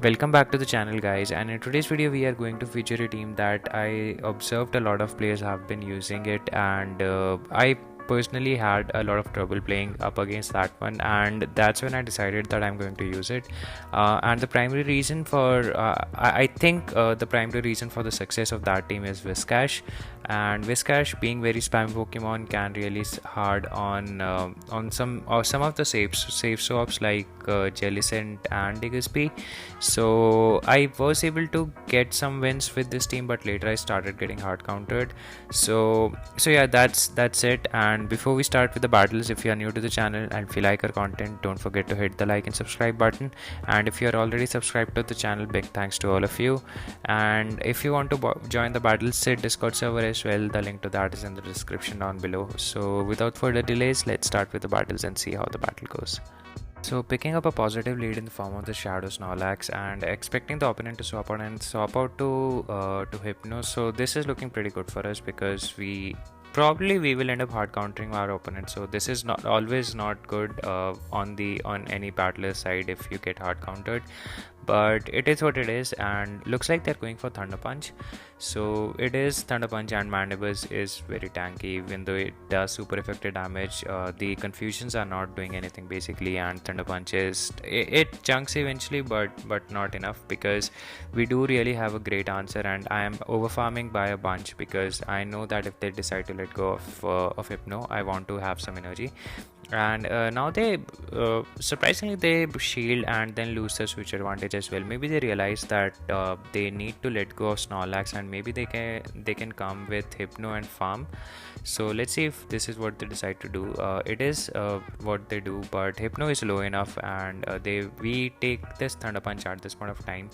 Welcome back to the channel, guys, and in today's video we are going to feature a team that I observed a lot of players have been using it, and I personally had a lot of trouble playing up against that one, and that's when I decided that I'm going to use it. And the primary reason for I think the primary reason for the success of that team is WHISCASH, and WHISCASH being very spam Pokemon can really hard on some of the safe swaps like Jellicent and Diggersby. So I was able to get some wins with this team, but later I started getting hard countered. So yeah, that's it. And before we start with the battles, if you are new to the channel and if you like our content, don't forget to hit the like and subscribe button. And if you are already subscribed to the channel, big thanks to all of you. And if you want to join the Battlesit Discord server as well, the link to that is in the description down below. So without further delays, let's start with the battles and see how the battle goes. So picking up a positive lead in the form of the Shadow Snorlax and expecting the opponent to swap out to Hypno. So this is looking pretty good for us because we will end up hard countering our opponent. So this is not always not good on any battler side if you get hard countered, but it is what it is. And looks like they're going for Thunder Punch. So it is Thunder Punch, and Mandibuzz is very tanky even though it does super effective damage. The confusions are not doing anything basically, and Thunder Punch is it chunks eventually, but not enough because we do really have a great answer. And I am over farming by a bunch because I know that if they decide to let go of Hypno, I want to have some energy. And now they surprisingly they shield and then lose the switch advantage as well. Maybe they realize that they need to let go of Snorlax, and maybe they can come with Hypno and farm. So let's see if this is what they decide to do. It is what they do, but Hypno is low enough, and we take this Thunder Punch at this point of time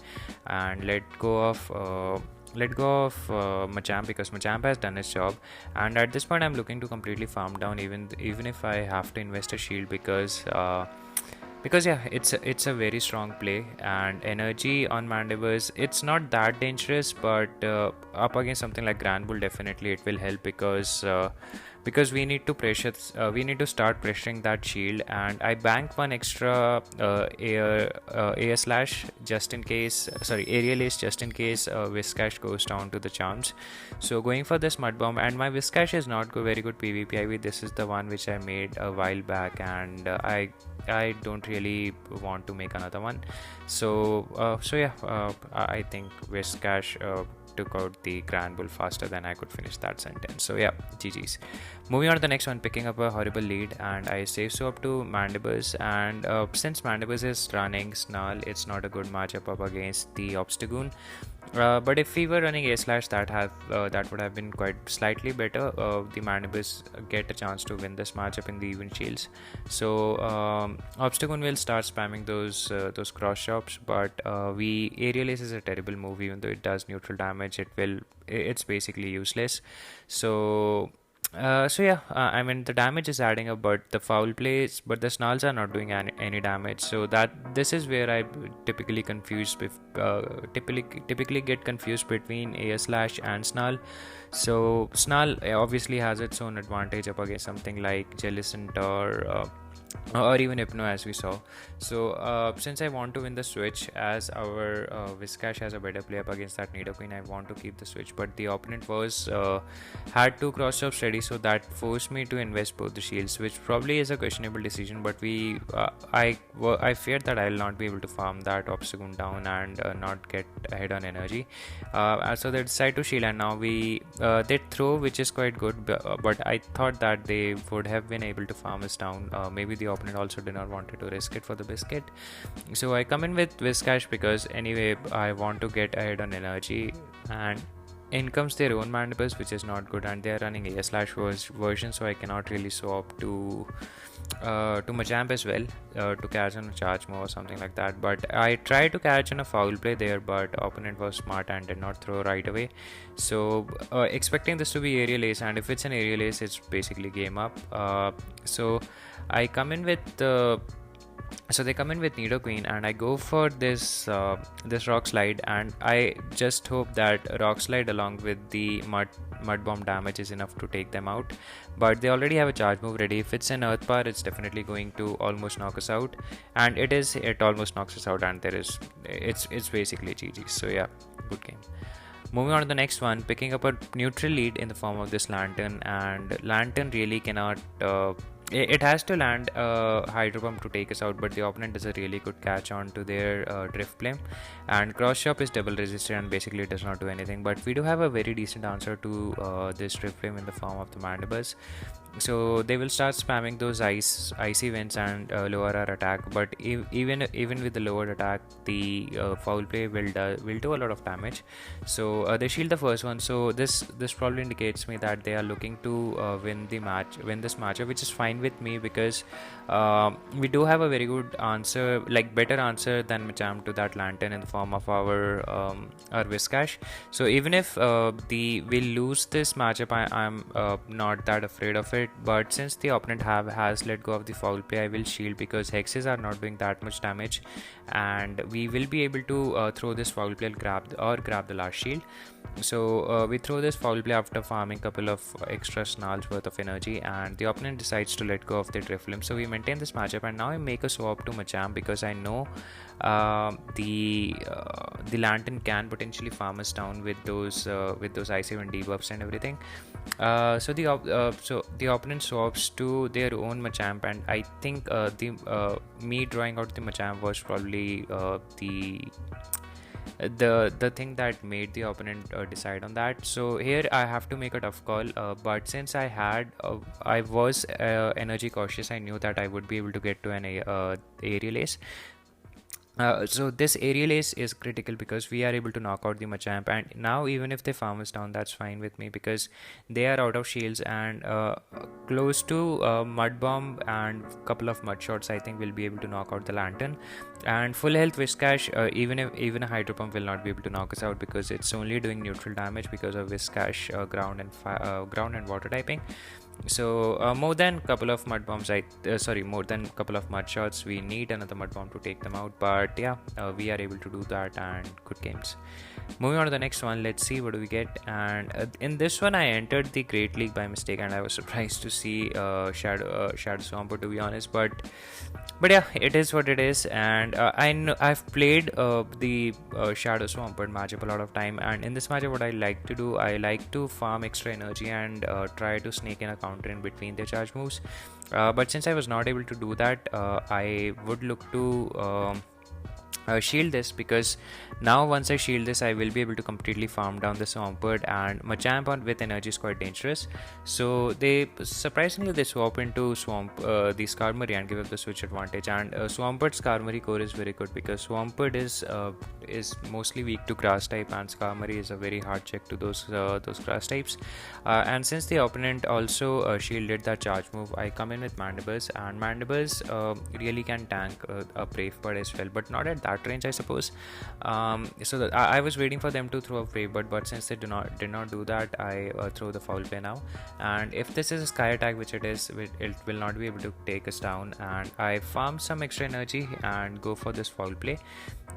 and let go of Machamp because Machamp has done its job. And at this point I'm looking to completely farm down even if I have to invest a shield because yeah, it's a very strong play. And energy on Mandibuzz, it's not that dangerous, but up against something like Grand Bull, definitely it will help because we need to start pressuring that shield. And I bank one extra air slash just in case, aerial ace just in case WHISCASH goes down to the charms. So going for this mud bomb, and my WHISCASH is not very good PvP IV. This is the one which I made a while back, and I don't really want to make another one. So yeah, I think WHISCASH took out the Grand Bull faster than I could finish that sentence. So yeah, GG's. Moving on to the next one, picking up a horrible lead, and I save so up to Mandibuzz. And since Mandibuzz is running Snarl, it's not a good matchup up against the Obstagoon. But if we were running A slash, that would have been quite slightly better. The Mandibuzz get a chance to win this matchup in the even shields. So Obstagoon will start spamming those cross shops, but Aerial Ace is a terrible move. Even though it does neutral damage, it's basically useless. So yeah, I mean the damage is adding up, but the foul plays, but the Snarls are not doing any damage. So this is where I typically get confused between Air Slash and Snarl. So Snarl obviously has its own advantage up against something like Jellicent or even Hypno, as we saw. So since I want to win the switch, as our WHISCASH has a better play up against that Nidoqueen, I want to keep the switch, but the opponent had two cross shops ready, so that forced me to invest both the shields, which probably is a questionable decision. But I feared that I'll not be able to farm that Obstagoon down and not get ahead on energy. So they decide to shield, and now they throw, which is quite good, but I thought that they would have been able to farm us down. Maybe the opponent also did not want to risk it for the biscuit. So I come in with WHISCASH because anyway I want to get ahead on energy, and in comes their own Mandibuzz, which is not good, and they are running A slash version, so I cannot really swap to Machamp as well to catch on a charge move or something like that. But I tried to catch on a foul play there, but opponent was smart and did not throw right away. So expecting this to be Aerial Ace, and if it's an Aerial Ace, it's basically game up. So I come in with so they come in with Nidoqueen, and I go for this Rock Slide, and I just hope that Rock Slide along with the Mud Bomb damage is enough to take them out. But they already have a charge move ready. If it's an Earth Power, it's definitely going to almost knock us out, and it almost knocks us out, and it's basically GG. So yeah, good game. Moving on to the next one, picking up a neutral lead in the form of this Lanturn, and Lanturn really cannot. It has to land Hydro Pump to take us out, but the opponent does a really good catch on to their Drift Flame, and Cross Chop is double resisted and basically does not do anything. But we do have a very decent answer to this Drift Flame in the form of the Mandibles. So they will start spamming those icy winds and lower our attack. But even with the lowered attack, the foul play will do a lot of damage. So they shield the first one. So this probably indicates me that they are looking to win this matchup, which is fine with me, because we do have a very good answer, like better answer than Machamp to that Lanturn in the form of our WHISCASH. So even if we lose this matchup, I'm not that afraid of it. But since the opponent has let go of the foul play, I will shield, because hexes are not doing that much damage, and we will be able to throw this foul play, grab the last shield. So we throw this foul play after farming a couple of extra snarls worth of energy, and the opponent decides to let go of the Drift Limb. So we maintain this matchup, and now I make a swap to Machamp, because I know the Lanturn can potentially farm us down with those icy wind debuffs and everything. So the opponent swaps to their own Machamp, and I think me drawing out the Machamp was probably the thing that made the opponent decide on that. So here I have to make a tough call, but since I was energy cautious, I knew that I would be able to get to an aerial ace. So this aerial ace is critical, because we are able to knock out the Machamp, and now even if they farm us down, that's fine with me, because they are out of shields, and close to Mud Bomb and couple of Mud Shots, I think we'll be able to knock out the Lanturn. And full health WHISCASH, even a Hydro Pump will not be able to knock us out, because it's only doing neutral damage because of WHISCASH ground and water typing. So more than couple of mud bombs, more than couple of mud shots, we need another mud bomb to take them out. But yeah, we are able to do that, and good games. Moving on to the next one, let's see what do we get. And in this one I entered the Great League by mistake, and I was surprised to see Shadow Swampert, to be honest. But yeah, it is what it is. And I've played the Shadow Swampert matchup a lot of time, and in this matchup what I like to do, I like to farm extra energy and try to sneak in a counter in between their charge moves. But since I was not able to do that, I would look to shield this, because now once I shield this, I will be able to completely farm down the Swampert, and Machamp with energy is quite dangerous. So they surprisingly swap into the Skarmory and give up the switch advantage. And Swampert's Skarmory core is very good, because Swampert is mostly weak to grass type, and Skarmory is a very hard check to those grass types. And since the opponent also shielded that charge move, I come in with Mandibles, and Mandibles really can tank a Brave Bird as well, but not at that range, I suppose. So I was waiting for them to throw a Brave Bird, but since they did not do that, I throw the foul play now. And if this is a Sky attack, which it is, it will not be able to take us down, and I farm some extra energy and go for this foul play.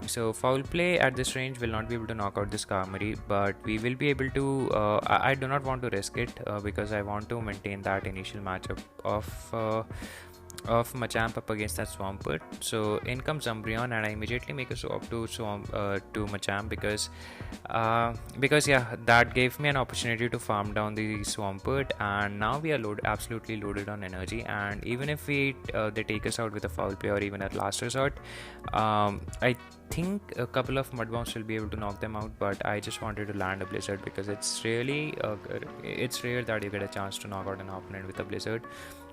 So foul play at this range will not be able to knock out this Skarmory, but we will be able to I do not want to risk it, because I want to maintain that initial matchup of Machamp up against that Swampert. So in comes Umbreon, and I immediately make a swap to Machamp, because yeah, that gave me an opportunity to farm down the Swampert, and now we are absolutely loaded on energy. And even if they take us out with a foul play or even at last resort, I think a couple of mud bombs will be able to knock them out. But I just wanted to land a Blizzard, because it's really it's rare that you get a chance to knock out an opponent with a Blizzard.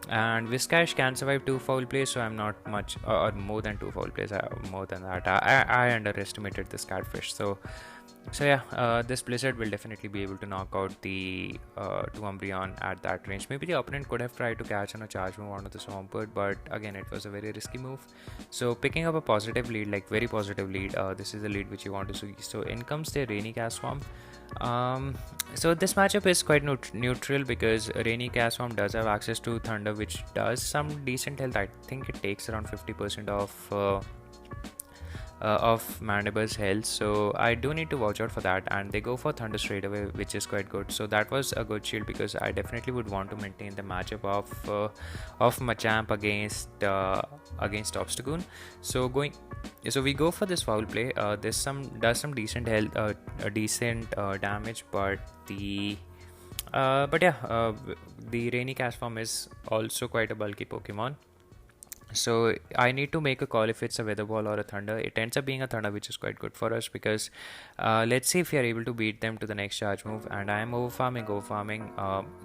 And WHISCASH can survive 2 foul plays, so I'm not much, or more than 2 foul plays, more than that. I underestimated this Catfish. So yeah, this Blizzard will definitely be able to knock out the Umbreon at that range. Maybe the opponent could have tried to catch on a charge move onto the Swampert, but again, it was a very risky move. So picking up a positive lead, like very positive lead, this is the lead which you want to see. So in comes the Rainy Casform. So this matchup is quite neutral, because Rainy Casform does have access to Thunder, which does some decent health. I think it takes around 50% of of Mandibure's health, so I do need to watch out for that. And they go for Thunder straight away, which is quite good. So that was a good shield because I definitely would want to maintain the matchup of Machamp against Obstagoon. So we go for this foul play. This does some decent health, decent damage, but the Rainy Castform is also quite a bulky Pokemon. So I need to make a call if it's a Weather Ball or a Thunder. It ends up being a Thunder, which is quite good for us because let's see if we are able to beat them to the next charge move. And I am overfarming.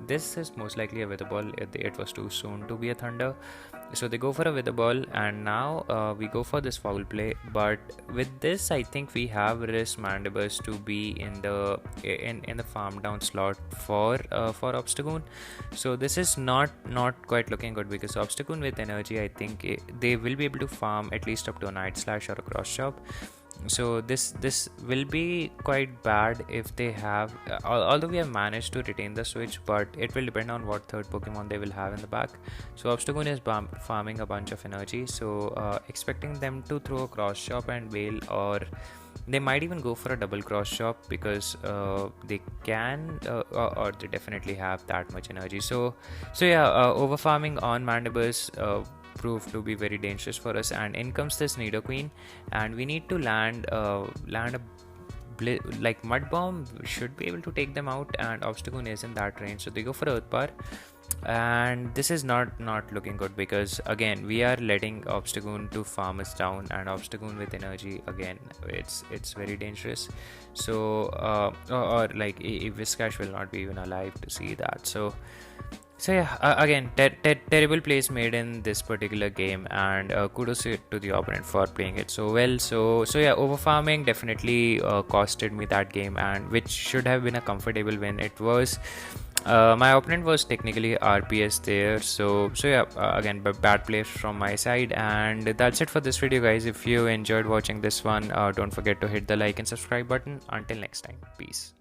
This is most likely a Weather Ball. It was too soon to be a Thunder. So they go for a Weather Ball, and now we go for this foul play. But with this, I think we have risked Mandibus to be in the farm down slot for Obstagoon. So this is not quite looking good because Obstagoon with energy, I think they will be able to farm at least up to a Night Slash or a Cross Chop. So this will be quite bad if they have, although we have managed to retain the switch, but it will depend on what third Pokemon they will have in the back. So Obstagoon is farming a bunch of energy, so expecting them to throw a Cross Chop and bail, or they might even go for a double Cross Chop because they can or they definitely have that much energy. So yeah, over farming on Mandibus proved to be very dangerous for us, and in comes this Nidoqueen, and we need to land a like Mud Bomb should be able to take them out, and Obstagoon is in that range, so they go for Earth Power. And this is not looking good because again we are letting Obstagoon to farm us down, and Obstagoon with energy, again it's very dangerous. So or like Whiskash will not be even alive to see that. So yeah, again terrible plays made in this particular game, and kudos to the opponent for playing it so well. So yeah, overfarming definitely costed me that game, and which should have been a comfortable win. It was my opponent was technically RPS there, so yeah, again bad play from my side. And that's it for this video, guys. If you enjoyed watching this one, don't forget to hit the like and subscribe button. Until next time, peace.